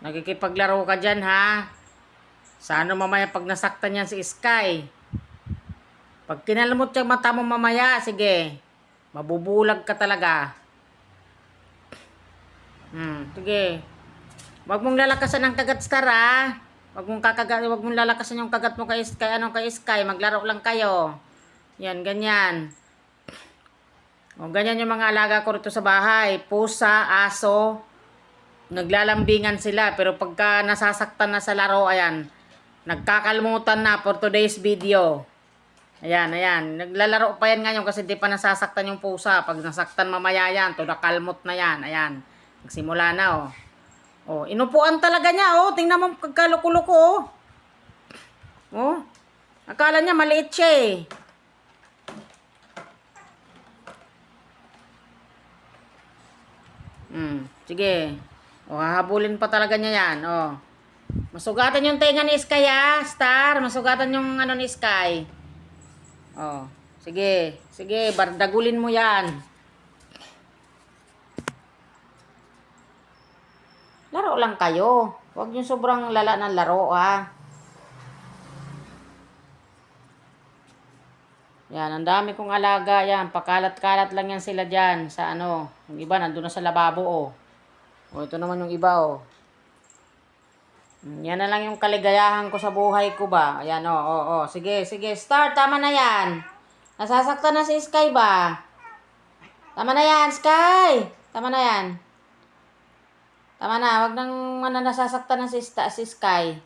Nakikipaglaro ka dyan, ha? Sana mamaya pag nasaktan yan si Sky. Pag kinalamot yung mata mo mamaya, sige. Mabubulag ka talaga. Sige. Wag mong lalakasan ang kagat, Star, ha? Wag mong lalakasan yung kagat mo kay Sky. Kay Sky? Maglaro lang kayo. Yan, ganyan. O, ganyan yung mga alaga ko rito sa bahay. Pusa, aso. Naglalambingan sila. Pero pagka nasasaktan na sa laro, ayan. Nagkakalmutan na for today's video. Ayan, ayan. Naglalaro pa yan ngayon kasi di pa nasasaktan yung pusa. Pag nasaktan mamaya yan, to nakalmot na yan. Ayan. Nagsimula na, oh. Oh, inupuan talaga niya, oh. Tingnan mo pagkaluko-luko, oh. Oh. Akala niya maliit siya, eh. Sige. Oh, hahabulin pa talaga niya yan, oh. Masugatan yung tenga ni Sky, ha, Star. Masugatan yung ano ni Sky. Oh, sige. Sige, bardagulin mo yan. Laro lang kayo. Huwag yung sobrang lala ng laro, ha. Yan, ang dami kong alaga yan. Pakalat-kalat lang yan sila dyan sa ano. Yung iba, nandun na sa lababo, oh. O, ito naman yung iba, oh. Yan na lang yung kaligayahan ko sa buhay ko ba. Ayan, oh. Sige, sige. Start, tama na yan. Nasasaktan na si Sky ba? Tama na yan, Sky. Tama na yan. Tama na, wag nang nasasaktan na si Sky.